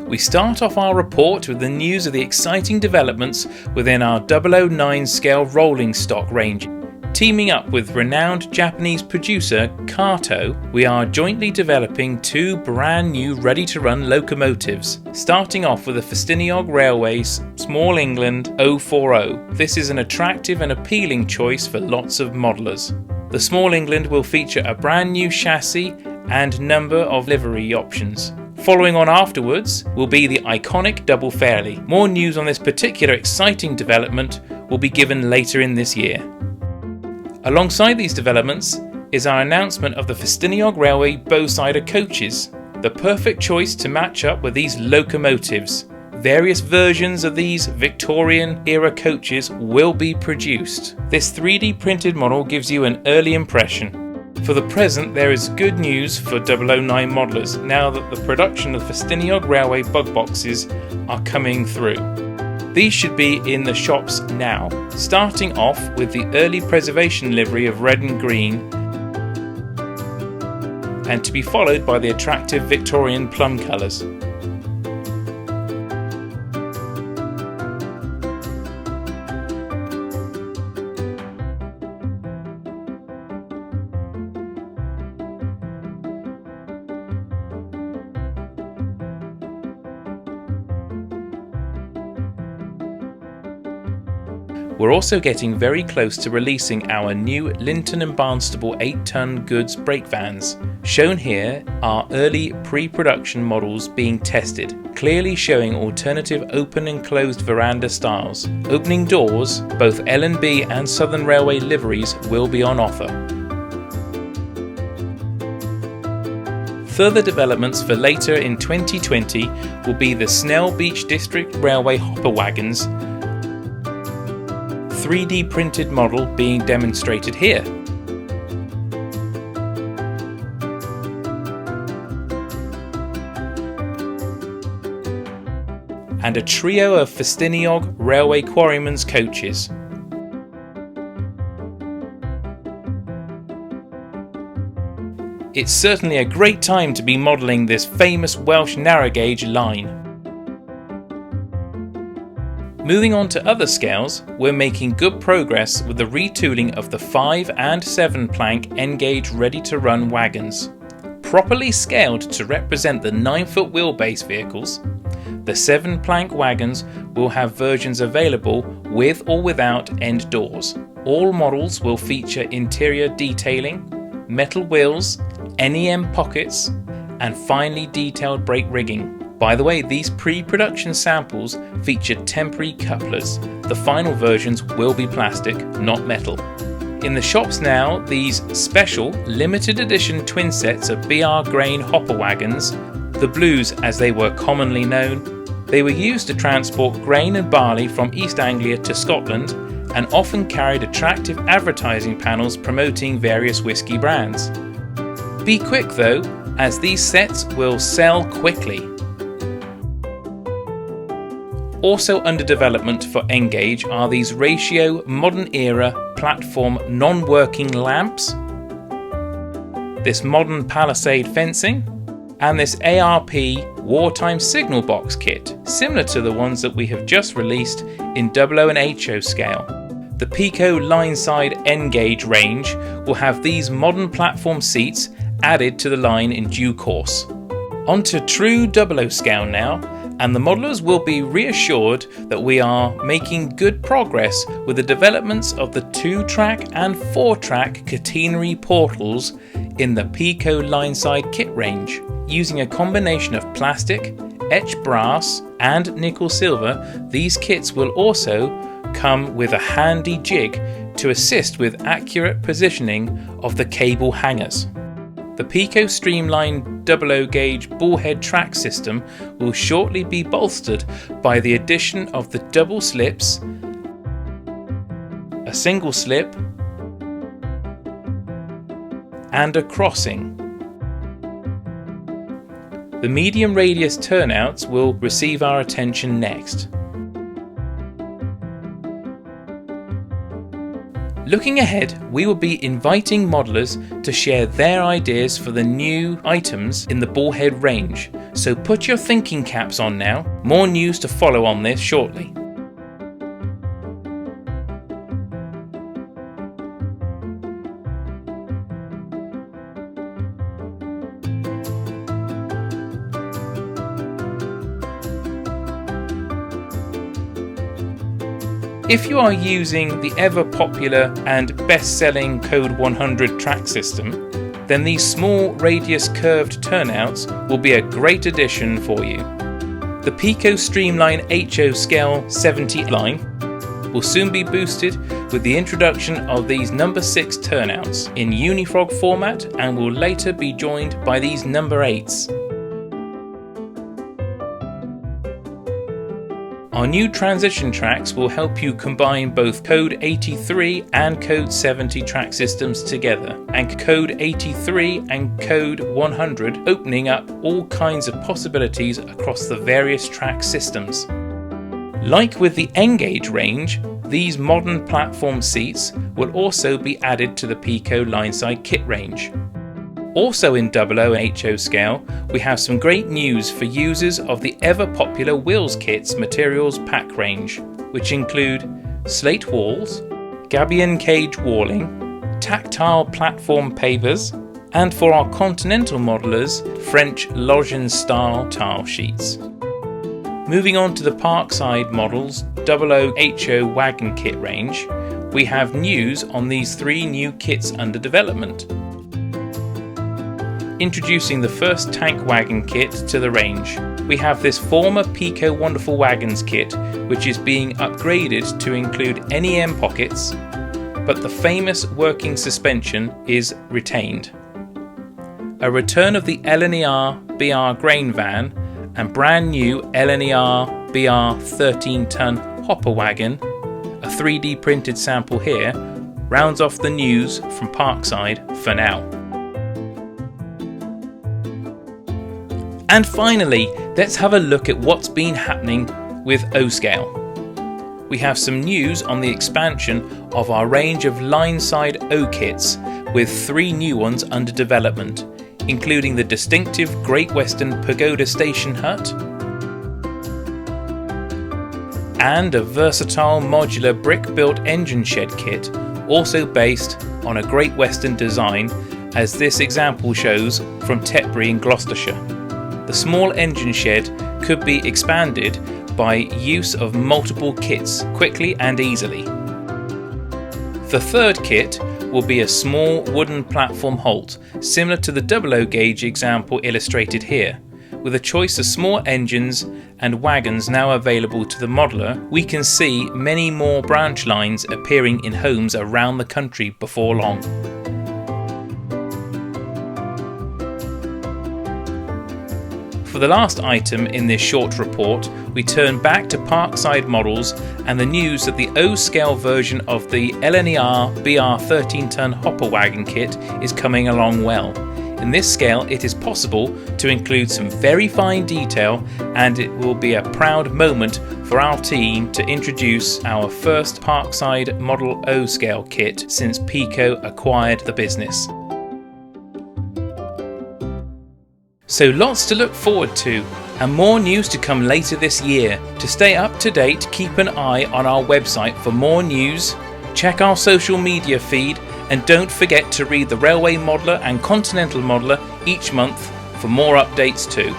We start off our report with the news of the exciting developments within our 009 scale rolling stock range. Teaming up with renowned Japanese producer Kato, we are jointly developing two brand new ready-to-run locomotives, starting off with the Festiniog Railway's Small England 040. This is an attractive and appealing choice for lots of modellers. The Small England will feature a brand new chassis and number of livery options. Following on afterwards will be the iconic Double Fairley. More news on this particular exciting development will be given later in this year. Alongside these developments is our announcement of the Festiniog Railway Bowsider coaches, the perfect choice to match up with these locomotives. Various versions of these Victorian-era coaches will be produced. This 3D printed model gives you an early impression. For the present, there is good news for 009 modellers now that the production of Festiniog Railway bug boxes are coming through. These should be in the shops now, starting off with the early preservation livery of red and green, and to be followed by the attractive Victorian plum colours. We're also getting very close to releasing our new Linton and Barnstable 8-ton goods brake vans. Shown here are early pre-production models being tested, clearly showing alternative open and closed veranda styles. Opening doors, both L&B and Southern Railway liveries will be on offer. Further developments for later in 2020 will be the Snell Beach District Railway hopper wagons, 3D printed model being demonstrated here. And a trio of Festiniog Railway Quarrymen's coaches. It's certainly a great time to be modelling this famous Welsh narrow gauge line. Moving on to other scales, we're making good progress with the retooling of the 5 and 7 plank N-gauge ready-to-run wagons. Properly scaled to represent the 9-foot wheelbase vehicles, the 7 plank wagons will have versions available with or without end doors. All models will feature interior detailing, metal wheels, NEM pockets, and finely detailed brake rigging. By the way, these pre-production samples feature temporary couplers. The final versions will be plastic, not metal. In the shops now, these special limited edition twin sets of BR grain hopper wagons, the blues as they were commonly known, they were used to transport grain and barley from East Anglia to Scotland and often carried attractive advertising panels promoting various whisky brands. Be quick though, as these sets will sell quickly. Also under development for N-gauge are these ratio modern era platform non-working lamps, this modern palisade fencing, and this ARP wartime signal box kit, similar to the ones that we have just released in 00 and HO scale. The Peco line-side N-gauge range will have these modern platform seats added to the line in due course. On to true 00 scale now, and the modellers will be reassured that we are making good progress with the developments of the 2-track and 4-track catenary portals in the Peco line-side kit range. Using a combination of plastic, etched brass and nickel silver, these kits will also come with a handy jig to assist with accurate positioning of the cable hangers. The Peco Streamline 00 gauge bullhead track system will shortly be bolstered by the addition of the double slips, a single slip, and a crossing. The medium radius turnouts will receive our attention next. Looking ahead, we will be inviting modellers to share their ideas for the new items in the bullhead range, So put your thinking caps on now. More news to follow on this shortly. If you are using the ever popular and best-selling Code 100 track system, then these small radius curved turnouts will be a great addition for you. The Peco Streamline HO Scale 70 line will soon be boosted with the introduction of these number 6 turnouts in Unifrog format and will later be joined by these number 8s. Our new transition tracks will help you combine both Code 83 and Code 70 track systems together, and Code 83 and Code 100 opening up all kinds of possibilities across the various track systems. Like with the N-Gauge range, these modern platform seats will also be added to the Peco lineside kit range. Also in 00 HO scale, we have some great news for users of the ever popular Wheels Kits materials pack range, which include slate walls, gabion cage walling, tactile platform pavers, and for our continental modelers, French Login style tile sheets. Moving on to the Parkside models 00 HO wagon kit range, we have news on these 3 new kits under development. Introducing the first tank wagon kit to the range. We have this former Peco Wonderful Wagons kit, which is being upgraded to include NEM pockets, but the famous working suspension is retained. A return of the LNER BR grain van and brand new LNER BR 13-ton hopper wagon, a 3D printed sample here, rounds off the news from Parkside for now. And finally, let's have a look at what's been happening with O-Scale. We have some news on the expansion of our range of line-side O-kits, with 3 new ones under development, including the distinctive Great Western Pagoda Station hut and a versatile modular brick-built engine shed kit, also based on a Great Western design, as this example shows from Tetbury in Gloucestershire. The small engine shed could be expanded by use of multiple kits quickly and easily. The third kit will be a small wooden platform halt, similar to the 00 gauge example illustrated here. With a choice of small engines and wagons now available to the modeler, we can see many more branch lines appearing in homes around the country before long. For the last item in this short report, we turn back to Parkside models and the news that the O-scale version of the LNER BR 13-ton hopper wagon kit is coming along well. In this scale, it is possible to include some very fine detail, and it will be a proud moment for our team to introduce our first Parkside Model O-scale kit since Peco acquired the business. So lots to look forward to, and more news to come later this year. To stay up to date, keep an eye on our website for more news, check our social media feed, and don't forget to read the Railway Modeller and Continental Modeller each month for more updates too.